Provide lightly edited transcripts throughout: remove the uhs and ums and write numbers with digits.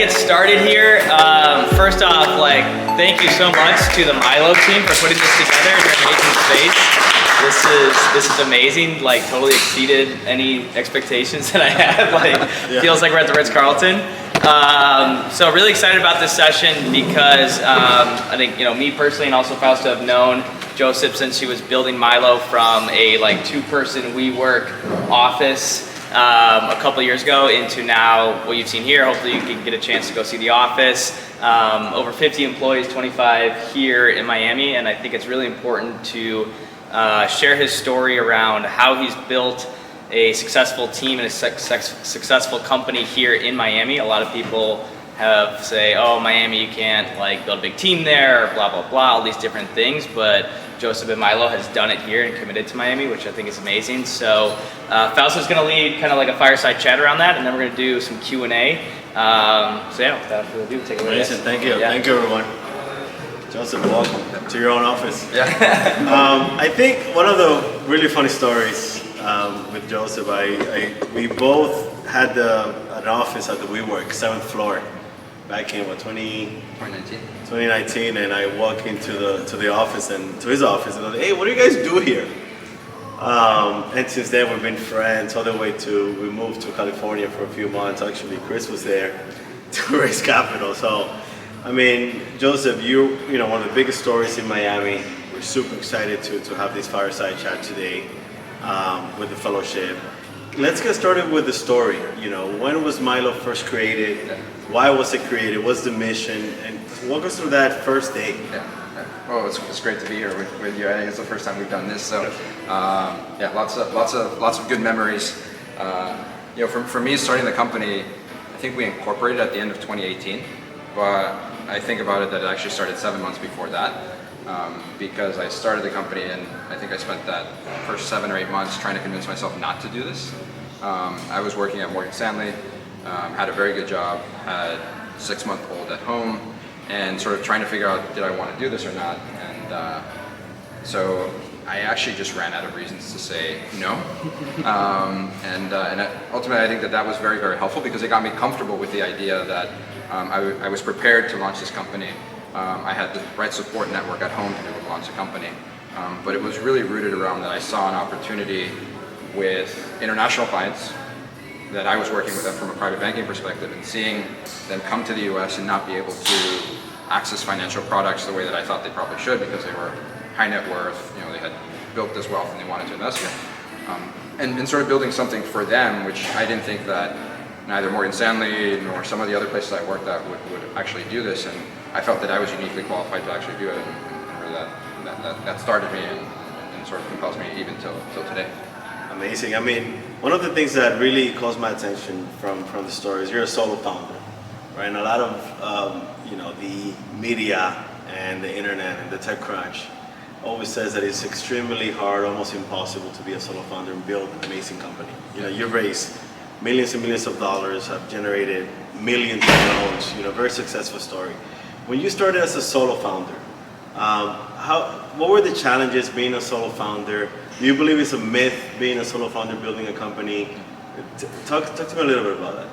get started here, first off, thank you so much to the Milo team for putting this together in your amazing space. This is amazing. Totally exceeded any expectations that I had. Feels like we're at the Ritz-Carlton. So really excited about this session because I think me personally and also Fausto have known Josip since she was building Milo from a two-person WeWork office a couple years ago into now what you've seen here. Hopefully you can get a chance to go see the office. Over 50 employees, 25 here in Miami, and I think it's really important to share his story around how he's built a successful team and a successful company here in Miami. A lot of people say, oh, Miami, you can't build a big team there, or blah, blah, blah, all these different things, but Josip and Milo has done it here and committed to Miami, which I think is amazing. So Fausto's gonna lead kind of a fireside chat around that, and then we're gonna do some Q&A. So yeah, without further ado, take it away. Amazing, thank you. Yeah. Thank you, everyone. Josip, welcome to your own office. Yeah. I think one of the really funny stories with Josip, we both had an office at the WeWork, 7th floor, back in 2019, and I walk into the office and to his office, and I was like, hey, what do you guys do here? And since then we've been friends all the way we moved to California for a few months. Actually, Chris was there to raise capital. So, I mean, Josip, you're one of the biggest stories in Miami. We're super excited to have this fireside chat today with the fellowship. Let's get started with the story. When was Milo first created? Why was it created? What's the mission? And walk us through that first day. Yeah. Well, it's great to be here with you. I think it's the first time we've done this, so yeah, lots of good memories. For me, starting the company, I think we incorporated at the end of 2018, but I think about it that it actually started 7 months before that. Because I started the company and I think I spent that first 7 or 8 months trying to convince myself not to do this. I was working at Morgan Stanley, had a very good job, had a 6-month-old at home, and sort of trying to figure out, did I want to do this or not? And so I actually just ran out of reasons to say no. And ultimately I think that was very, very helpful because it got me comfortable with the idea that I was prepared to launch this company. I had the right support network at home to be able to launch a company. But it was really rooted around that I saw an opportunity with international clients that I was working with them from a private banking perspective and seeing them come to the US and not be able to access financial products the way that I thought they probably should because they were high net worth, they had built this wealth and they wanted to invest in. And sort of building something for them, which I didn't think that neither Morgan Stanley nor some of the other places I worked at would actually do this. And I felt that I was uniquely qualified to actually do it, and really that started me and sort of compels me even till today. Amazing. I mean, one of the things that really calls my attention from the story is you're a solo founder, right? And a lot of the media and the internet and the tech crunch always says that it's extremely hard, almost impossible to be a solo founder and build an amazing company. You've raised millions and millions of dollars, have generated millions of loans, very successful story. When you started as a solo founder, what were the challenges being a solo founder? Do you believe it's a myth being a solo founder building a company? Talk to me a little bit about that.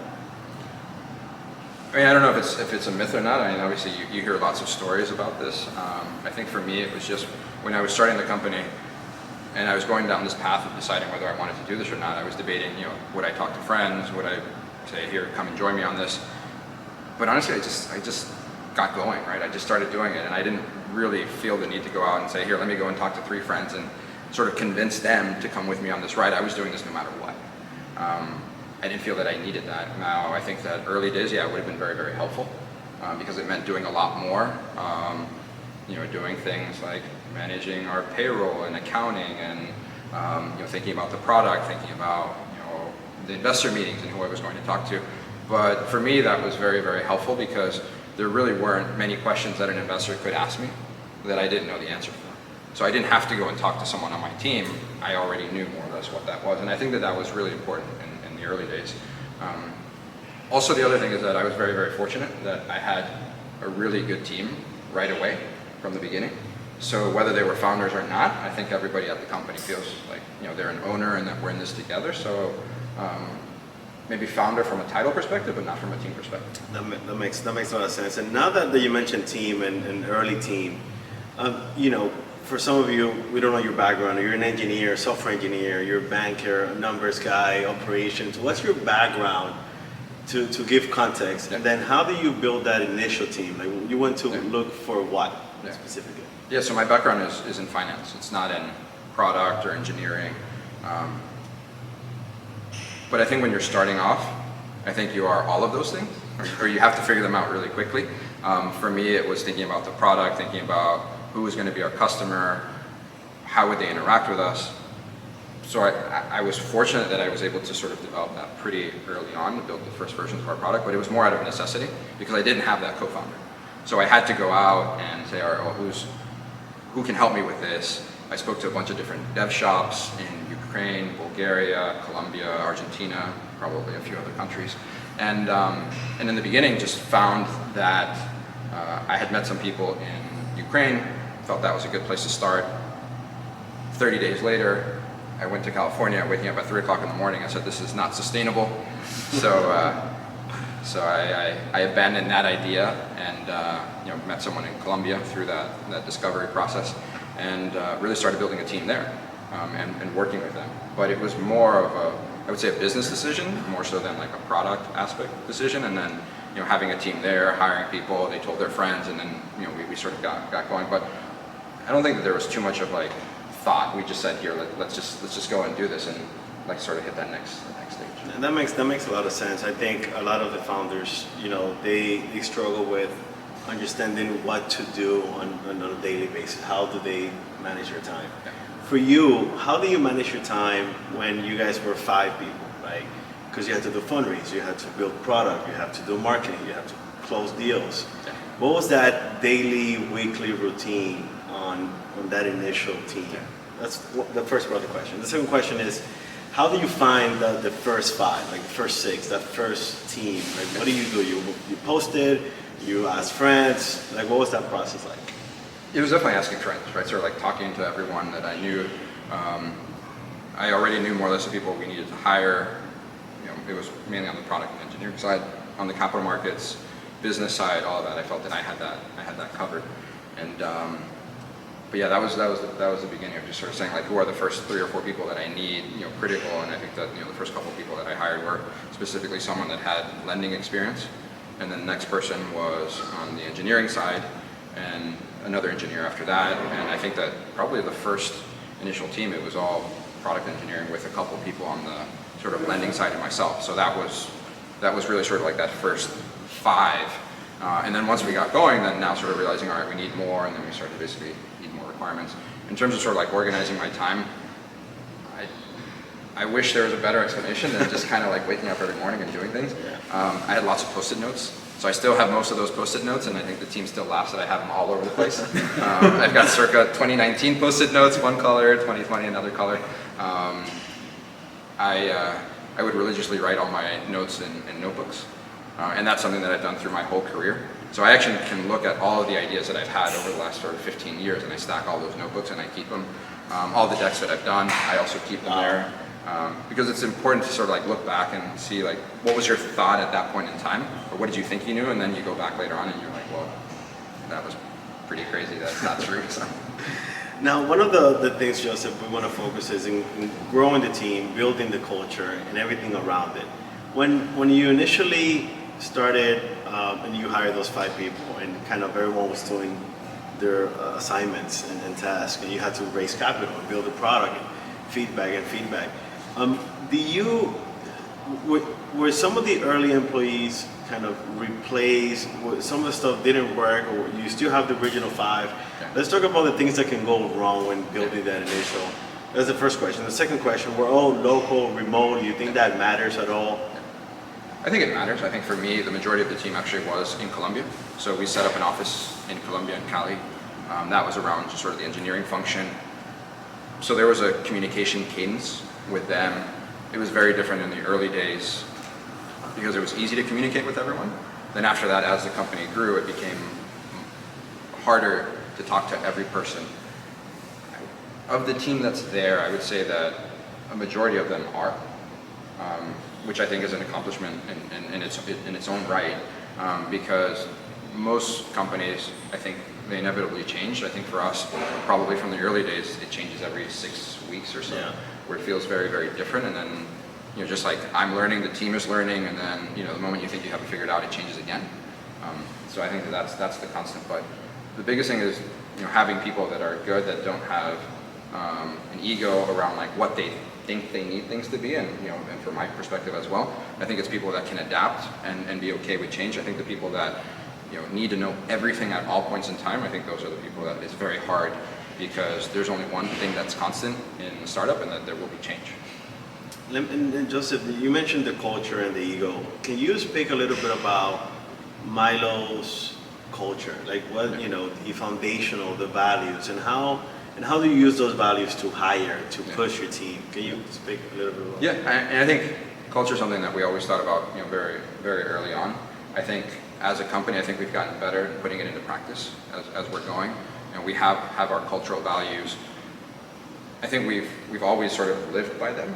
I mean, I don't know if it's a myth or not. I mean, obviously you hear lots of stories about this. I think for me it was just when I was starting the company and I was going down this path of deciding whether I wanted to do this or not. I was debating, would I talk to friends? Would I say, here, come and join me on this? But honestly, I just got going, right? I just started doing it and I didn't really feel the need to go out and say, here, let me go and talk to 3 friends and sort of convince them to come with me on this ride. I was doing this no matter what. I didn't feel that I needed that. Now, I think that early days, yeah, it would have been very, very helpful because it meant doing a lot more. Doing things like managing our payroll and accounting and thinking about the product, thinking about the investor meetings and who I was going to talk to. But for me, that was very, very helpful because there really weren't many questions that an investor could ask me that I didn't know the answer for. So I didn't have to go and talk to someone on my team. I already knew more or less what that was. And I think that was really important in the early days. Also, the other thing is that I was very, very fortunate that I had a really good team right away from the beginning. So whether they were founders or not, I think everybody at the company feels like they're an owner and that we're in this together. So maybe founder from a title perspective, but not from a team perspective. That makes a lot of sense. And now that you mentioned team and early team, you know, for some of you, we don't know your background. You're an engineer, software engineer, you're a banker, a numbers guy, operations. What's your background to give context? Yeah. And then how do you build that initial team? Like you went to look for what specifically? Yeah, so my background is in finance. It's not in product or engineering. But I think when you're starting off, I think you are all of those things, or you have to figure them out really quickly. For me, it was thinking about the product, thinking about who was going to be our customer, how would they interact with us. So I was fortunate that I was able to sort of develop that pretty early on to build the first versions of our product, but it was more out of necessity because I didn't have that co-founder. So I had to go out and say, all right, well, who can help me with this? I spoke to a bunch of different dev shops in Ukraine, Bulgaria, Colombia, Argentina, probably a few other countries. And in the beginning, just found that I had met some people in Ukraine, felt that was a good place to start. 30 days later, I went to California, waking up at 3 o'clock in the morning. I said, this is not sustainable. So I abandoned that idea and met someone in Colombia through that discovery process and really started building a team there and working with them. But it was more of I would say a business decision, more so than like a product aspect decision. And then having a team there, hiring people, they told their friends, and then we sort of got going. But I don't think that there was too much of like thought. We just said, here, let's just go and do this and like sort of hit that next stage. And that makes a lot of sense. I think a lot of the founders, they struggle with understanding what to do on a daily basis. How do they manage their time? Yeah. For you, how do you manage your time when you guys were 5 people, right? Because you had to do fundraise, you had to build product, you have to do marketing, you have to close deals. Yeah. What was that daily, weekly routine on that initial team? Yeah. That's the first part of the question. The second question is, how do you find the first 5, like the first 6, that first team? Like, what do? You posted, you asked friends, like what was that process like? It was definitely asking friends, right? Sort of like talking to everyone that I knew. I already knew more or less the people we needed to hire. It was mainly on the product and engineering side, on the capital markets, business side, all of that. I felt that I had that covered. And but yeah, that was the beginning of just sort of saying like, who are the first 3 or 4 people that I need, critical. And I think that the first couple of people that I hired were specifically someone that had lending experience, and then the next person was on the engineering side, and another engineer after that. And I think that probably the first initial team, it was all product engineering with a couple people on the sort of lending side and myself. So that was really sort of like that first 5. And then once we got going, then now sort of realizing, all right, we need more, and then we started to basically need more requirements. In terms of sort of like organizing my time, I wish there was a better explanation than just kind of like waking up every morning and doing things. I had lots of Post-it notes. So I still have most of those Post-it notes, and I think the team still laughs that I have them all over the place. I've got circa 2019 Post-it notes, one color, 2020 another color. I would religiously write all my notes in notebooks, and that's something that I've done through my whole career. So I actually can look at all of the ideas that I've had over the last sort of 15 years, and I stack all those notebooks and I keep them. All the decks that I've done, I also keep them there. Because it's important to sort of like look back and see like what was your thought at that point in time, or what did you think you knew, and then you go back later on and you're like, well, that was pretty crazy. That's not true. So. Now, one of the things, Joseph, we want to focus is in growing the team, building the culture, and everything around it. When you initially started and you hired those 5 people, and kind of everyone was doing their assignments and tasks, and you had to raise capital and build a product, and feedback. Were some of the early employees kind of replaced? Some of the stuff didn't work, or you still have the original 5? Okay. Let's talk about the things that can go wrong when building that initial. That's the first question. The second question: we're all local, remote. Do you think that matters at all? I think it matters. I think for me, the majority of the team actually was in Colombia. So we set up an office in Colombia and Cali. That was around just sort of the engineering function. So there was a communication cadence with them. It was very different in the early days because it was easy to communicate with everyone. Then after that, as the company grew, it became harder to talk to every person. Of the team that's there, I would say that a majority of them are. which I think is an accomplishment in its own right, because most companies, I think, they inevitably change. I think for us, probably from the early days, it changes every 6 weeks or so, where it feels very, very different. And then, just like I'm learning, the team is learning, and then, the moment you think you have it figured out, it changes again. So I think that's the constant. But the biggest thing is, having people that are good, that don't have an ego around like what they think they need things to be, and and from my perspective as well, I think it's people that can adapt and be okay with change. I think the people that need to know everything at all points in time, I think those are the people that it's very hard, because there's only one thing that's constant in the startup, and that there will be change. And Joseph, you mentioned the culture and the ego. Can you speak a little bit about Milo's culture, like what the foundational, the values, and how do you use those values to hire, to push your team? Can you speak a little bit about that? Yeah, and I think culture is something that we always thought about, very, very early on. I think as a company, I think we've gotten better at putting it into practice as we're going, and we have our cultural values. I think we've always sort of lived by them,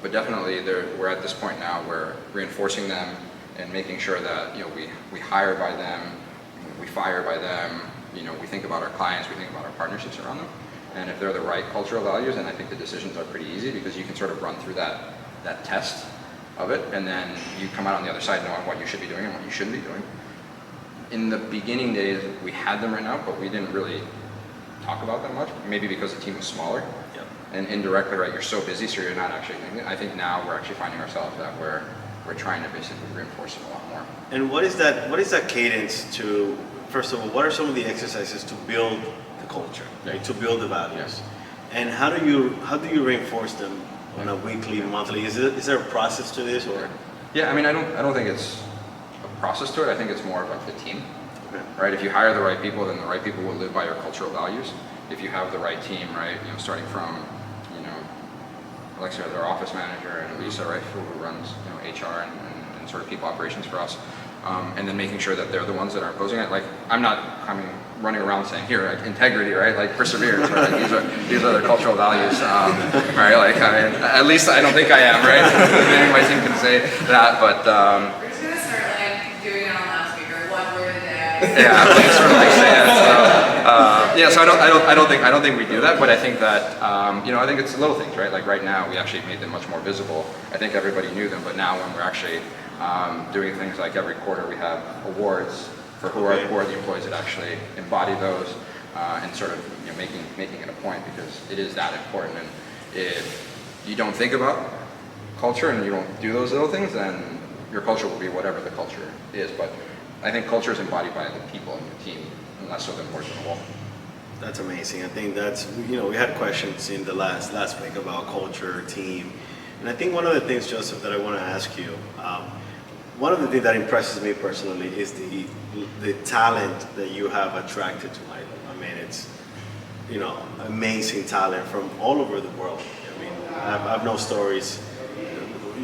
but definitely we're at this point now where reinforcing them and making sure that we hire by them, we fire by them. We think about our clients, we think about our partnerships around them, and if they're the right cultural values, then I think the decisions are pretty easy, because you can sort of run through that test of it, and then you come out on the other side knowing what you should be doing and what you shouldn't be doing. In the beginning days, we had them written out, but we didn't really talk about them much, maybe because the team was smaller. Yep. And indirectly, right, you're so busy, so you're not actually thinking. I think now we're actually finding ourselves that we're trying to basically reinforce it a lot more. And what is that cadence to, first of all, what are some of the exercises to build the culture, right? To build the values? And how do you reinforce them on a weekly, monthly? Is there a process to this, or? Yeah, I mean, I don't think it's a process to it. I think it's more of like the team, right? If you hire the right people, then the right people will live by your cultural values. If you have the right team, right, starting from, Alexia, our office manager, and Lisa, right, who runs, HR and sort of people operations for us, and then making sure that they're the ones that are imposing it. Like, I'm not coming running around saying, here, like, integrity, right, like perseverance, right, like, these are the cultural values, right, like, I mean, at least I don't think I am, right. Maybe my team can say that, but we're just gonna start like doing it on loudspeaker, one word a day. yeah, like, sort of like say it. So I don't think we do that, but I think that I think it's little things, right? Like right now, we actually made them much more visible. I think everybody knew them, but now when we're actually doing things like every quarter, we have awards for who are the employees that actually embody those, and sort of making it a point, because it is that important. And if you don't think about culture and you don't do those little things, then your culture will be whatever the culture is. But I think culture is embodied by the people in your team, and less so than words on the wall. That's amazing. I think that's, we had questions in the last week about culture, team. And I think one of the things, Joseph, that I want to ask you, one of the things that impresses me personally is the talent that you have attracted to Milo. I mean, it's, amazing talent from all over the world. I mean, I've known stories.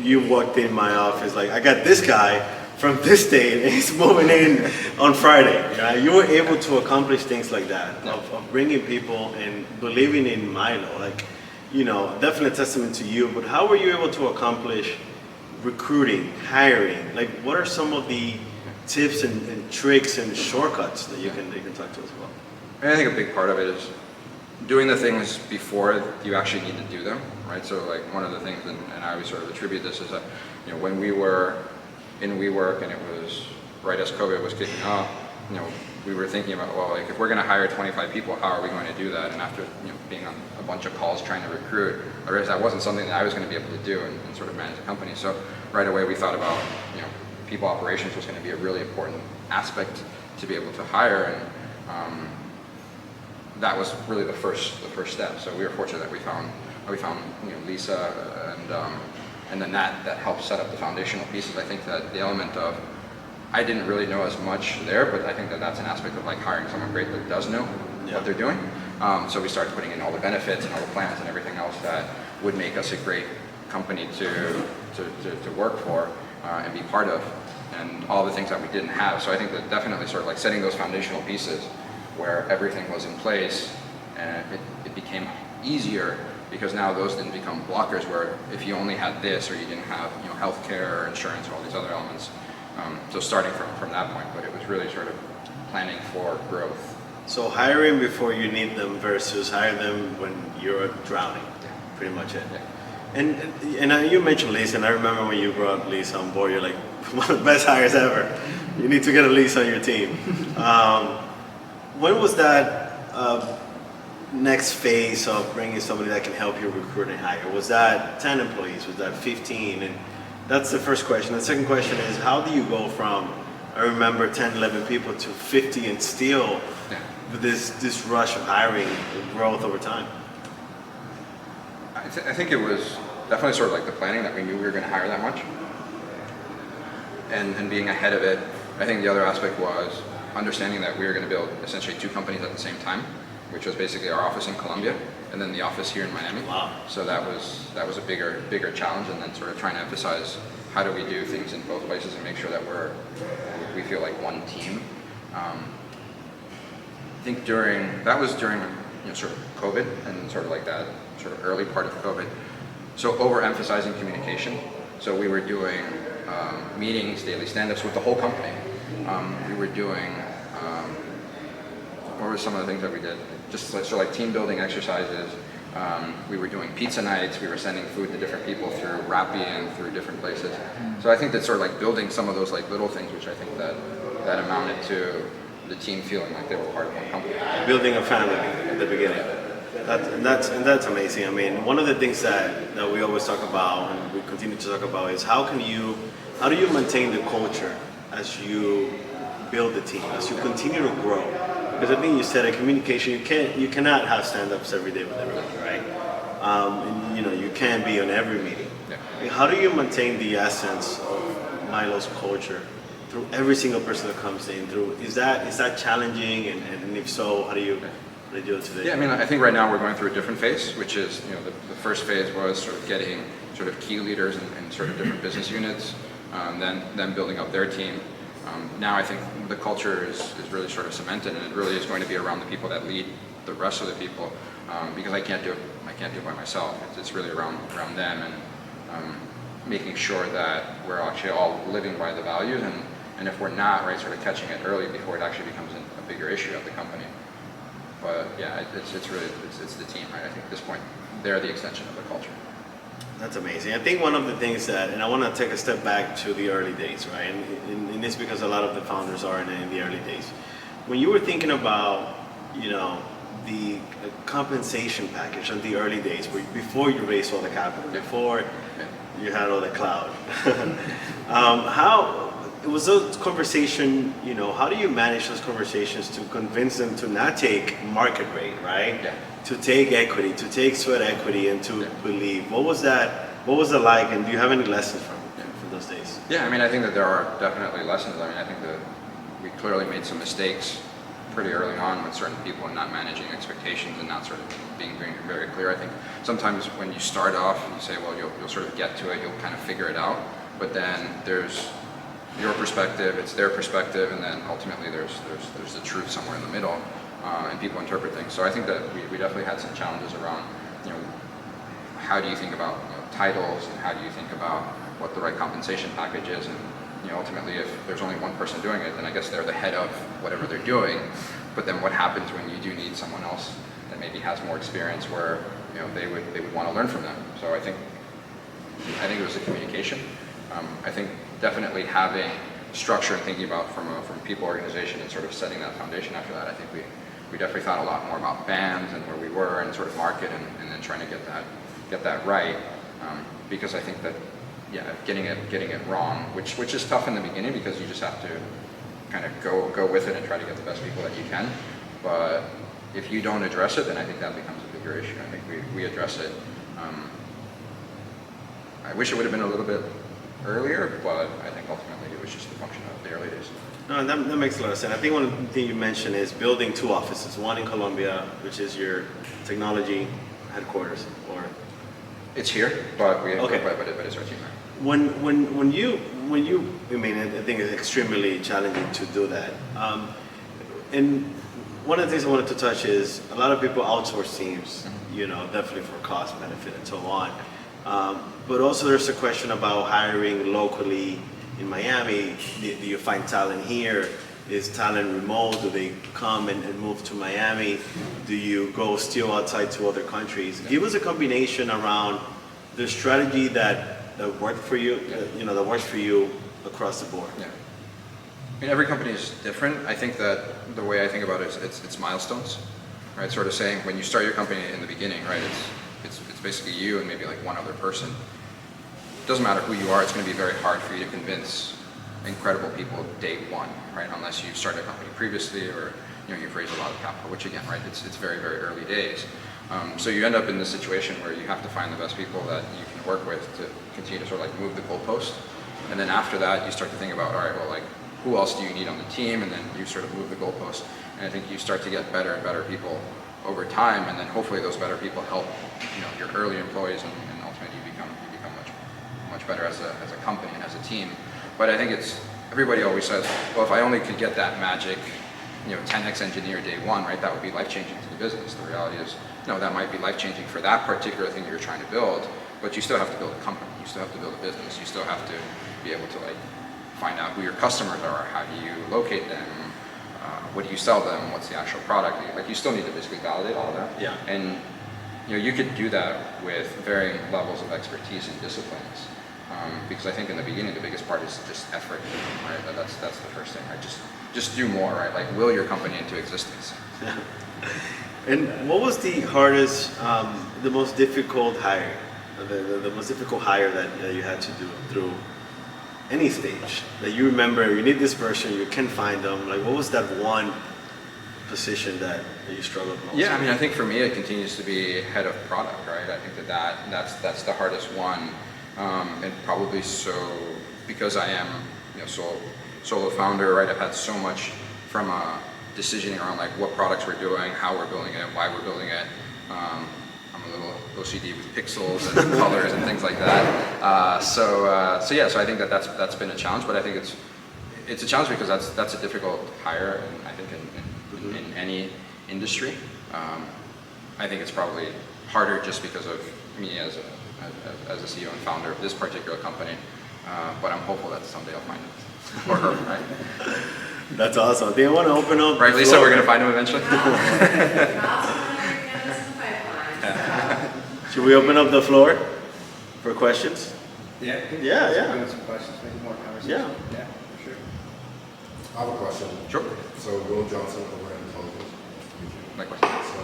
You walked in my office, like, I got this guy from this date, and he's moving in on Friday. You were able to accomplish things like that, of bringing people and believing in Milo. Like, definitely a testament to you. But how were you able to accomplish recruiting, hiring? Like, what are some of the tips and tricks and shortcuts that you can talk to us about? And I think a big part of it is doing the things before you actually need to do them, right? So like one of the things, and I always sort of attribute this, is that when we were in WeWork and it was right as COVID was kicking off, we were thinking about, well, like if we're going to hire 25 people, how are we going to do that? And after being on a bunch of calls trying to recruit, I realized that wasn't something that I was going to be able to do and sort of manage the company. So right away we thought about, people operations was going to be a really important aspect to be able to hire, and that was really the first step. So we were fortunate that we found Lisa, and then that helped set up the foundational pieces. I think that the element of, I didn't really know as much there, but I think that that's an aspect of like hiring someone great that does know what they're doing. So we started putting in all the benefits and all the plans and everything else that would make us a great company to work for and be part of, and all the things that we didn't have. So I think that definitely sort of like setting those foundational pieces where everything was in place, and it became easier because now those didn't become blockers where if you only had this or you didn't have healthcare or insurance or all these other elements. So starting from that point, but it was really sort of planning for growth. So hiring before you need them versus hire them when you're drowning, pretty much it. Yeah. And you mentioned Lisa, and I remember when you brought Lisa on board, you're like, one of the best hires ever. You need to get a Lisa on your team. When was that next phase of bringing somebody that can help you recruit and hire? Was that 10 employees? Was that 15? And that's the first question. The second question is, how do you go from, I remember 10, 11 people to 50 and still with this rush of hiring and growth over time? I think it was definitely sort of like the planning that we knew we were going to hire that much, and being ahead of it. I think the other aspect was understanding that we were going to build essentially two companies at the same time, which was basically our office in Colombia and then the office here in Miami. Wow. So that was a bigger challenge, and then sort of trying to emphasize how do we do things in both places and make sure that we feel like one team. I think that was during sort of COVID and sort of like that sort of early part of COVID. So overemphasizing communication. So we were doing meetings, daily stand-ups with the whole company. We were doing, what were some of the things that we did? Just like team building exercises. We were doing pizza nights. We were sending food to different people through Rappi and through different places. So I think that sort of like building some of those like little things, which I think that amounted to the team feeling like they were part of one company. Building a family at the beginning. That's amazing. I mean, one of the things that we always talk about and we continue to talk about is how do you maintain the culture as you build the team, as you continue to grow? Because I think you said in communication, you cannot have stand-ups every day with everybody, right? And you can't be on every meeting. Yeah. How do you maintain the essence of Milo's culture through every single person that comes in? Is that challenging? And if so, how do you do it today? Yeah, I mean, I think right now we're going through a different phase, which is, the first phase was sort of getting sort of key leaders in sort of different business units, then building up their team. Now I think the culture is really sort of cemented, and it really is going to be around the people that lead the rest of the people, because I can't do it by myself. It's really around them and making sure that we're actually all living by the values, and if we're not, right, sort of catching it early before it actually becomes a bigger issue at the company. But yeah, it's really the team, right? I think at this point, they're the extension of the culture. That's amazing. I think one of the things and I want to take a step back to the early days, right? And it's because a lot of the founders are in the early days. When you were thinking about, the compensation package in the early days, before you raised all the capital, before you had all the cloud, how was those conversation, how do you manage those conversations to convince them to not take market rate, right? Yeah. To take equity, to take sweat equity, and to believe. What was it like, and do you have any lessons from those days? Yeah, I mean, I think that there are definitely lessons. I mean, I think that we clearly made some mistakes pretty early on with certain people and not managing expectations and not sort of being very clear. I think sometimes when you start off and you say, well, you'll sort of get to it, you'll kind of figure it out, but then there's your perspective, it's their perspective, and then ultimately there's the truth somewhere in the middle, and people interpret things. So I think that we definitely had some challenges around, how do you think about titles, and how do you think about what the right compensation package is, and ultimately if there's only one person doing it, then I guess they're the head of whatever they're doing. But then what happens when you do need someone else that maybe has more experience, where they would want to learn from them? So I think it was a communication. I think definitely having structure and thinking about from people organization and sort of setting that foundation after that. I think we definitely thought a lot more about bands and where we were and sort of market and then trying to get that right, because I think that getting it wrong, which is tough in the beginning because you just have to kind of go with it and try to get the best people that you can. But if you don't address it, then I think that becomes a bigger issue. I think we address it. I wish it would have been a little bit earlier, but I think ultimately it was just a function of the early days. No, that makes a lot of sense. I think one thing you mentioned is building two offices, one in Colombia, which is your technology headquarters, or it's here, but okay. but it's our team. When you, I mean, I think it's extremely challenging to do that. And one of the things I wanted to touch is a lot of people outsource teams, definitely for cost benefit and so on. But also there's a question about hiring locally in Miami. Do you find talent here? Is talent remote? Do they come and move to Miami? Do you go still outside to other countries? Give us a combination around the strategy that worked for you, that works for you across the board. Yeah. I mean, every company is different. I think that the way I think about it is it's milestones, right? Sort of saying when you start your company in the beginning, right? It's basically you and maybe like one other person. It doesn't matter who you are. It's going to be very hard for you to convince incredible people day one, right? Unless you've started a company previously or you've raised a lot of capital, which again, right? It's very, very early days. So you end up in this situation where you have to find the best people that you can work with to continue to sort of like move the goalpost. And then after that, you start to think about, all right, well, like who else do you need on the team? And then you sort of move the goalpost. And I think you start to get better and better people over time. And then hopefully those better people help, your early employees and ultimately you become much better as a company and as a team. But I think everybody always says, well, if I only could get that magic, 10x engineer day one, right? That would be life-changing to the business. The reality is, no, that might be life-changing for that particular thing that you're trying to build, but you still have to build a company. You still have to build a business. You still have to be able to find out who your customers are. How do you locate them? What do you sell them? What's the actual product? You still need to basically validate all of that. Yeah. And you could do that with varying levels of expertise and disciplines. Because I think in the beginning the biggest part is just effort, right? That's the first thing, right? Just do more, right? Like will your company into existence. And what was the hardest, the most difficult hire, the most difficult hire that you had to do through any stage that you remember? You need this person, you can find them. Like what was that one position that you struggled most? Yeah, I mean, I think for me it continues to be head of product, right? I think that's the hardest one. And probably so because I am solo founder, right? I've had so much from decisioning around like what products we're doing, how we're building it, why we're building it. I'm a little OCD with pixels and colors and things like that. So I think that's been a challenge, but I think it's a challenge because that's a difficult hire, and I think in any industry. I think it's probably harder just because of me as a CEO and founder of this particular company, but I'm hopeful that someday I'll find it, or her, right? That's awesome. Do you want to open up? Right, Lisa, we're going to find him eventually? Should we open up the floor for questions? Yeah. Yeah. Bring up some questions, make it more conversation. Yeah. For sure. I have a question. Sure. So, Will Johnson over at Intelligence. Likewise. So,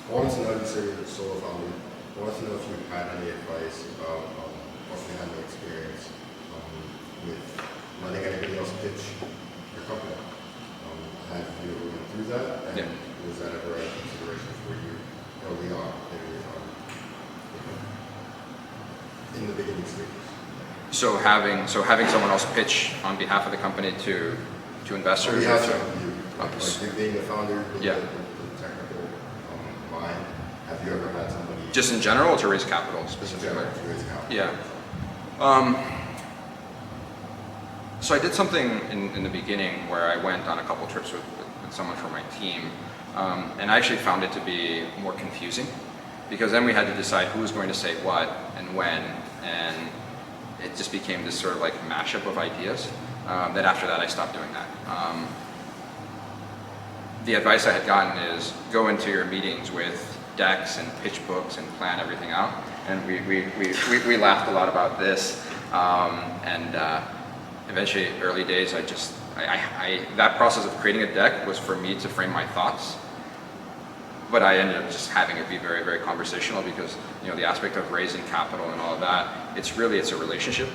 I wanted to know, you said you're a solo founder. I wanted to know if you had any advice about once you had no experience with letting anybody else pitch your company. Have you ever went through that? And was that ever a consideration for you early on in the beginning stages? So having someone else pitch on behalf of the company to investors. Yeah, or to, you, like being the founder, the technical mind. Have you ever had somebody? Just in general, or to raise capital specifically? To raise capital. Yeah. So I did something in the beginning where I went on a couple trips with someone from my team, and I actually found it to be more confusing because then we had to decide who was going to say what and when, and it just became this sort of like mashup of ideas. Then after that I stopped doing that. The advice I had gotten is go into your meetings with decks and pitch books and plan everything out, and we laughed a lot about this, and eventually early days that process of creating a deck was for me to frame my thoughts, but I ended up just having it be very, very conversational because the aspect of raising capital and all of that, it's a relationship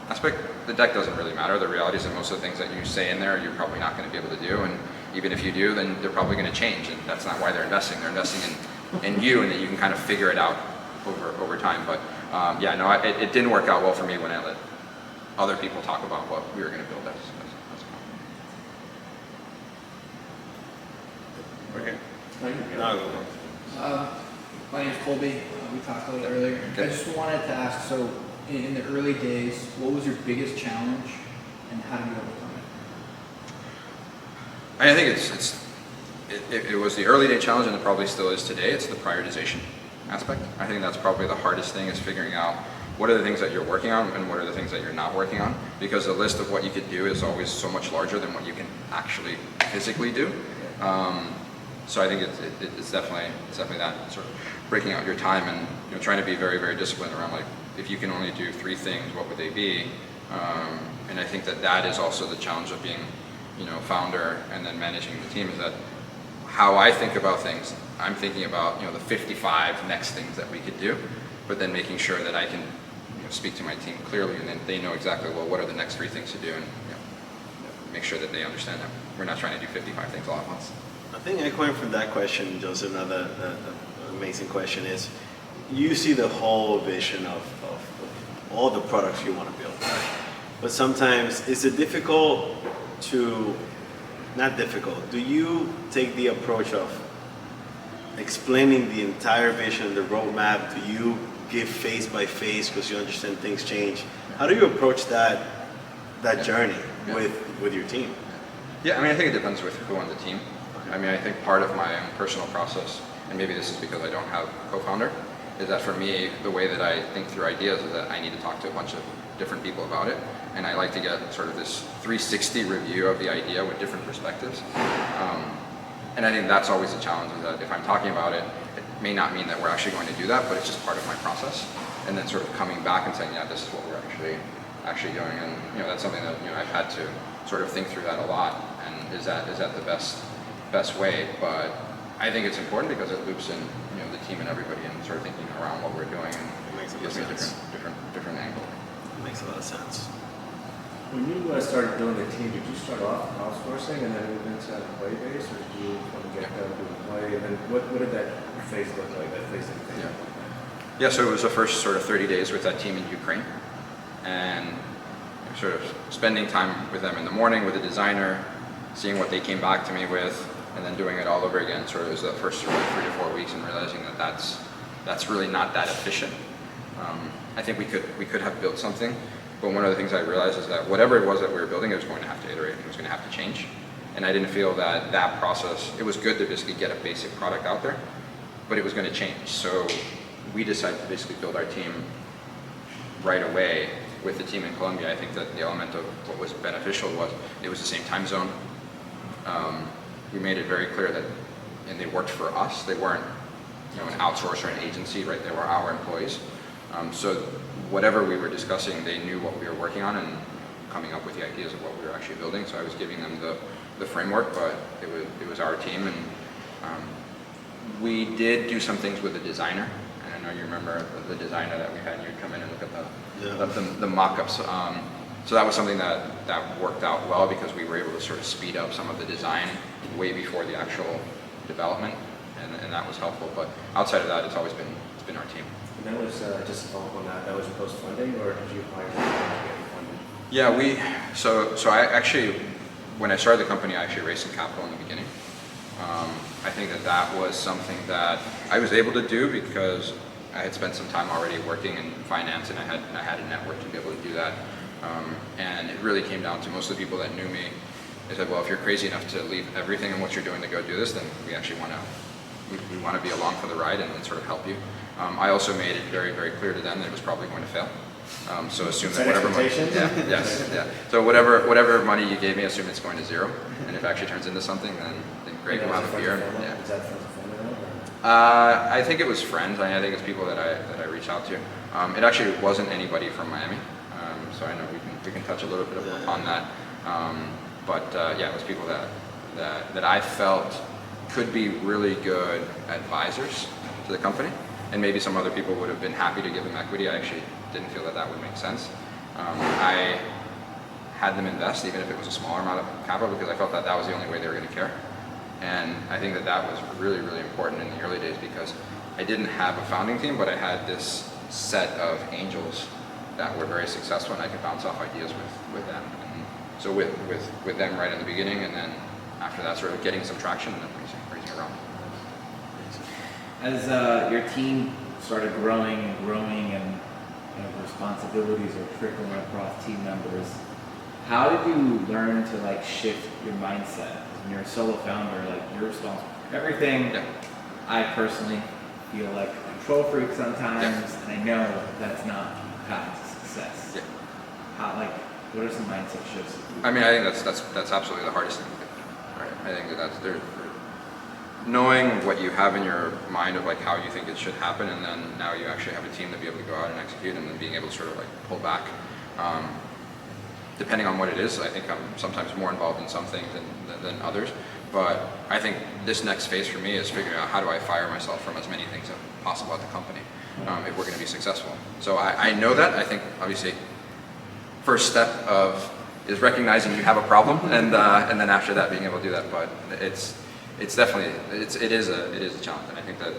aspect. The deck doesn't really matter. The reality is that most of the things that you say in there you're probably not going to be able to do, and even if you do, then they're probably going to change, and that's not why they're investing. They're investing in you, and that you can kind of figure it out over time. But it didn't work out well for me when I let other people talk about what we were going to build as a company. Okay. No. My name's Colby. We talked a little earlier. Okay. I just wanted to ask, so in the early days, what was your biggest challenge and how did you overcome it? I think it was the early day challenge, and it probably still is today. It's the prioritization aspect. I think that's probably the hardest thing, is figuring out what are the things that you're working on and what are the things that you're not working on, because the list of what you could do is always so much larger than what you can actually physically do. So I think it's definitely that sort of breaking out your time and trying to be very, very disciplined around, like, if you can only do 3 things, what would they be? And I think that is also the challenge of being founder and then managing the team, is that how I think about things, I'm thinking about the 55 next things that we could do, but then making sure that I can speak to my team clearly, and then they know exactly, well, what are the next 3 things to do, and make sure that they understand that we're not trying to do 55 things all at once. I think echoing from that question, Joseph, another amazing question is, you see the whole vision of all the products you want to build, right? But sometimes is it difficult to, not difficult, do you take the approach of explaining the entire vision, the roadmap? Do you give phase by phase because you understand things change? How do you approach that journey with your team? Yeah, I mean, I think it depends with who on the team. I mean, I think part of my own personal process, and maybe this is because I don't have a co-founder, is that for me, the way that I think through ideas is that I need to talk to a bunch of different people about it, and I like to get sort of this 360 review of the idea with different perspectives. And I think that's always a challenge, is that if I'm talking about it, it may not mean that we're actually going to do that, but it's just part of my process. And then sort of coming back and saying, yeah, this is what we're actually doing. And that's something that I've had to sort of think through that a lot. And is that the best way? But I think it's important because it loops in the team and everybody, and sort of thinking around what we're doing, and It makes a lot gives of me a sense. different angle. It makes a lot of sense. When you started building the team, did you start off outsourcing and then move into play base, or did you from the get-go do play? And then what did that phase look like, that phase of the team? Yeah, so it was the first sort of 30 days with that team in Ukraine, and sort of spending time with them in the morning with the designer, seeing what they came back to me with, and then doing it all over again. Sort of was the first sort of 3 to 4 weeks, and realizing that that's really not that efficient. I think we could have built something, but one of the things I realized is that whatever it was that we were building, it was going to have to iterate, it was going to have to change. And I didn't feel that process, it was good to basically get a basic product out there, but it was going to change. So we decided to basically build our team right away with the team in Colombia. I think that the element of what was beneficial was it was the same time zone. We made it very clear that, and they worked for us. They weren't an outsourcer or an agency, right? They were our employees. So whatever we were discussing, they knew what we were working on and coming up with the ideas of what we were actually building. So I was giving them the framework, but it was our team, and we did do some things with the designer. And I know you remember the designer that we had. You'd come in and look at the mock-ups. So that was something that worked out well, because we were able to sort of speed up some of the design way before the actual development, and that was helpful. But outside of that, it's been our team. And that was just to follow up on that. That was post funding, or did you hire to get funded? Yeah, so I actually, when I started the company, I actually raised some capital in the beginning. I think that was something that I was able to do because I had spent some time already working in finance, and I had a network to be able to do that. And it really came down to most of the people that knew me. They said, well, if you're crazy enough to leave everything and what you're doing to go do this, then we actually want to be along for the ride and sort of help you. I also made it very, very clear to them that it was probably going to fail. So assume that whatever money, So whatever money you gave me, assume it's going to zero. And if it actually turns into something, then great, we'll have a beer. Yeah. Is that from the family? I think it was friends. I think it's people that I reach out to. It actually wasn't anybody from Miami. So I know we can touch a little bit upon that. But it was people that I felt could be really good advisors to the company, and maybe some other people would have been happy to give them equity. I actually didn't feel that would make sense. I had them invest, even if it was a smaller amount of capital, because I felt that was the only way they were going to care. And I think that was really, really important in the early days, because I didn't have a founding team, but I had this set of angels that were very successful, and I could bounce off ideas with them. And so with them right in the beginning, and then after that, sort of getting some traction and then raising around. As your team started growing and responsibilities are trickling across team members, how did you learn to like shift your mindset? When you're a solo founder, like you're responsible for everything. Yeah. I personally feel like a control freak sometimes, and I know that's not path to success. Yeah. How, like, what are some mindset shifts? I mean, I think that's absolutely the hardest thing to do. Right. I think that's there. Knowing what you have in your mind of like how you think it should happen, and then now you actually have a team to be able to go out and execute, and then being able to sort of like pull back. Depending on what it is, I think I'm sometimes more involved in some things than others. But I think this next phase for me is figuring out how do I fire myself from as many things as possible at the company if we're going to be successful. So I know that. I think obviously first step is recognizing you have a problem, and then after that being able to do that. But it's definitely it is a challenge, and I think that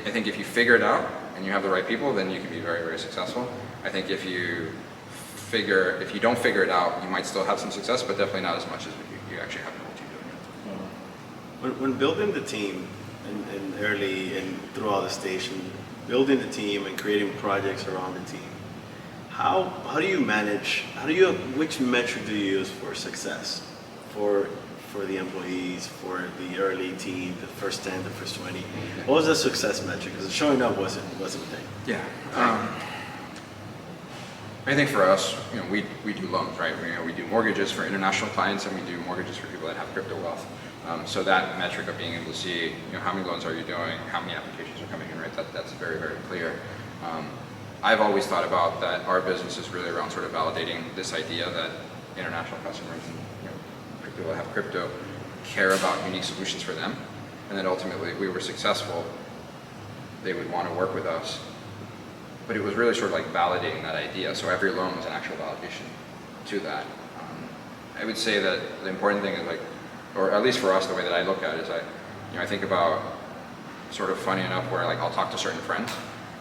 I think if you figure it out and you have the right people, then you can be very, very successful. I think if you don't figure it out, you might still have some success, but definitely not as much as you actually have the whole team doing it. When building the team and early and throughout the station, building the team and creating projects around the team, how do you manage? Which metric do you use for success for the employees, for the early team, the first 10, the first 20? What was the success metric? Because showing up wasn't a thing. Yeah. I think for us, we do loans, right? We do mortgages for international clients, and we do mortgages for people that have crypto wealth. So that metric of being able to see, how many loans are you doing, how many applications are coming in, right? That's very, very clear. I've always thought about that our business is really around sort of validating this idea that international customers and people that have crypto care about unique solutions for them, and that ultimately, if we were successful, they would want to work with us. But it was really sort of like validating that idea. So every loan was an actual validation to that. I would say that the important thing is like, or at least for us, the way that I look at it is I think about sort of funny enough where like I'll talk to certain friends,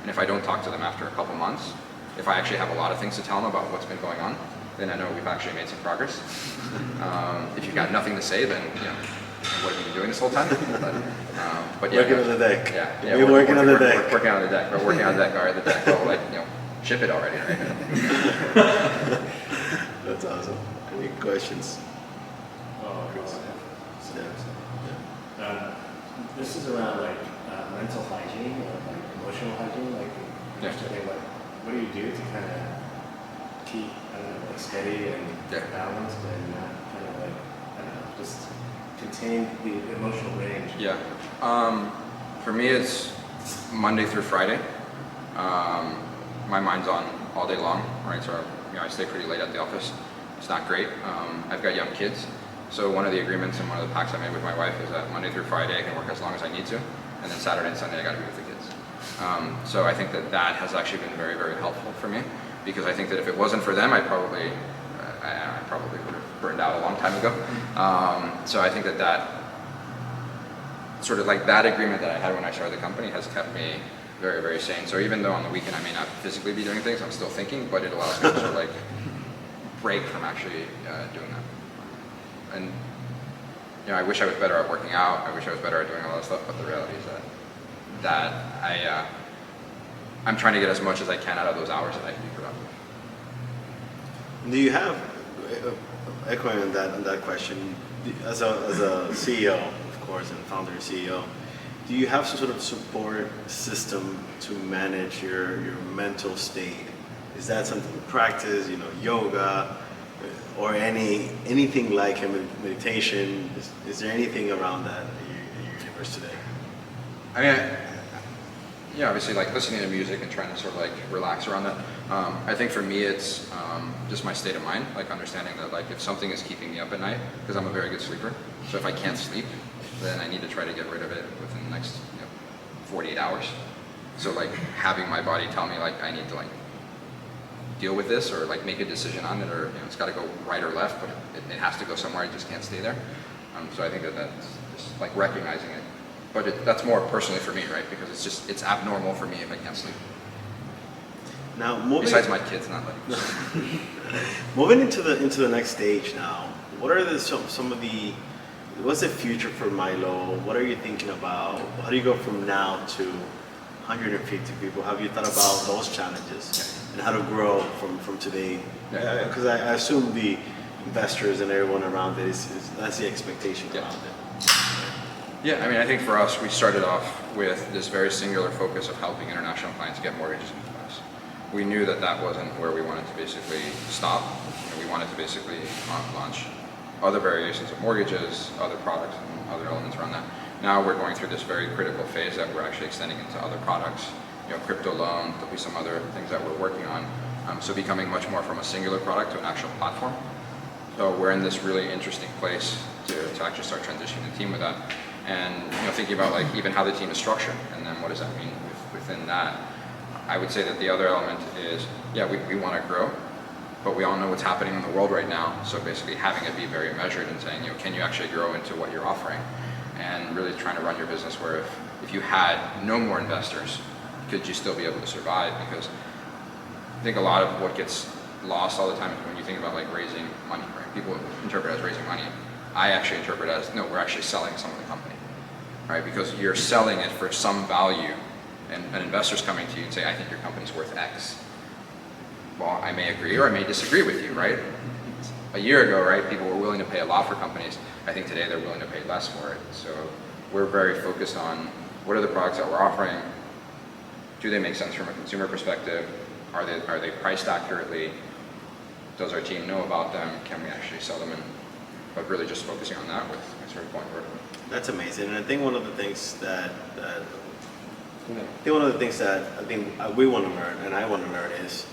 and if I don't talk to them after a couple months, if I actually have a lot of things to tell them about what's been going on, then I know we've actually made some progress. If you've got nothing to say, then what have you been doing this whole time? But yeah, working on the deck. Yeah, we're working on the deck. Working on the deck. We're working on the deck. All right, the deck. Well, ship it already, right? That's awesome. Any questions? This is around like mental hygiene or like emotional hygiene, like understanding what do you do to kind of keep like steady and balanced and not kind of like just contain the emotional range. Yeah. For me, it's Monday through Friday. My mind's on all day long, right? So I stay pretty late at the office. It's not great. I've got young kids, so one of the agreements and one of the pacts I made with my wife is that Monday through Friday I can work as long as I need to, and then Saturday and Sunday I got to be with the kids. So I think that has actually been very, very helpful for me, because I think that if it wasn't for them, I probably would have burned out a long time ago. So I think that sort of like that agreement that I had when I started the company has kept me very, very sane. So even though on the weekend I may not physically be doing things, I'm still thinking, but it allows me to sort of like break from actually doing that. And I wish I was better at working out. I wish I was better at doing all that stuff, but the reality is that I'm trying to get as much as I can out of those hours that I can be productive. Do you have, echoing on that question, as a CEO, of course, and founder and CEO, do you have some sort of support system to manage your mental state? Is that something you practice, yoga, or anything like meditation? Is there anything around that in your universe today? I mean, obviously like listening to music and trying to sort of like relax around that. I think for me it's just my state of mind, like understanding that like if something is keeping me up at night, because I'm a very good sleeper, so if I can't sleep, then I need to try to get rid of it within the next 48 hours. So like having my body tell me like I need to like deal with this or like make a decision on it, or it's got to go right or left, but it has to go somewhere. It just can't stay there. So I think that's just like recognizing it. But that's more personally for me, right? Because it's abnormal for me if I can't sleep. Now, besides my kids not letting me. Moving into the next stage now, what are what's the future for Milo? What are you thinking about? How do you go from now to 150 people. Have you thought about those challenges and how to grow from today? Because I assume the investors and everyone around it that's the expectation around it. Yeah, I mean, I think for us, we started off with this very singular focus of helping international clients get mortgages into place. We knew that that wasn't where we wanted to basically stop. And we wanted to basically launch other variations of mortgages, other products, and other elements around that. Now we're going through this very critical phase that we're actually extending into other products. Crypto loan, there'll be some other things that we're working on. So becoming much more from a singular product to an actual platform. So we're in this really interesting place to actually start transitioning the team with that. And thinking about like even how the team is structured and then what does that mean within that. I would say that the other element is, we want to grow, but we all know what's happening in the world right now. So basically having it be very measured and saying, can you actually grow into what you're offering? And really trying to run your business where if you had no more investors, could you still be able to survive? Because I think a lot of what gets lost all the time is when you think about like raising money, right? People interpret it as raising money. I actually interpret it as, no, we're actually selling some of the company, right? Because you're selling it for some value and an investor's coming to you and say, I think your company's worth X. Well, I may agree or I may disagree with you, right? A year ago, right, people were willing to pay a lot for companies. I think today they're willing to pay less for it. So we're very focused on what are the products that we're offering? Do they make sense from a consumer perspective? Are they priced accurately? Does our team know about them? Can we actually sell them? But really just focusing on that with sort of going vertical. That's amazing, and I think one of the things that we want to learn, and I want to learn, is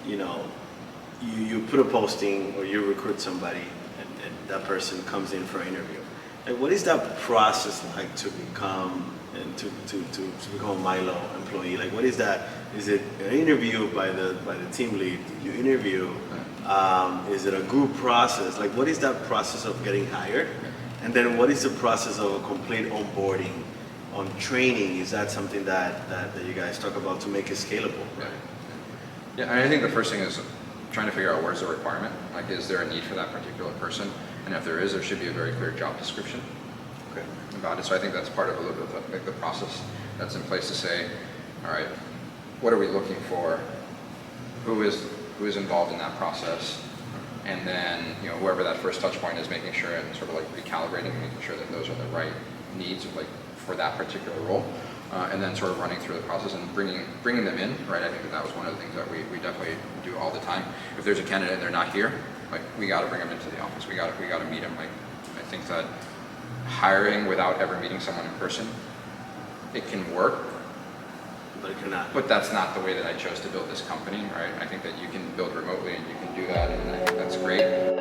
you put a posting or you recruit somebody, and that person comes in for an interview. Like, what is that process like to become and to become a Milo employee? Like, what is that? Is it an interview by the team lead? You interview. Is it a group process? Like, what is that process of getting hired? And then what is the process of a complete onboarding on training? Is that something that you guys talk about to make it scalable? Right? Yeah, and I think the first thing is trying to figure out where's the requirement. Like, is there a need for that particular person? And if there is, there should be a very clear job description about it. So I think that's part of a little bit of the process that's in place to say, all right, what are we looking for? Who is involved in that process? And then, whoever that first touch point is, making sure and sort of like recalibrating, making sure that those are the right needs like for that particular role. And then sort of running through the process and bringing them in, right? I think that was one of the things that we definitely do all the time. If there's a candidate and they're not here, like, we got to bring them into the office. We got to meet them. Like, I think that hiring without ever meeting someone in person, it can work, But it cannot. but that's not the way that I chose to build this company, right? I think that you can build remotely and you can do that, and I think that's great.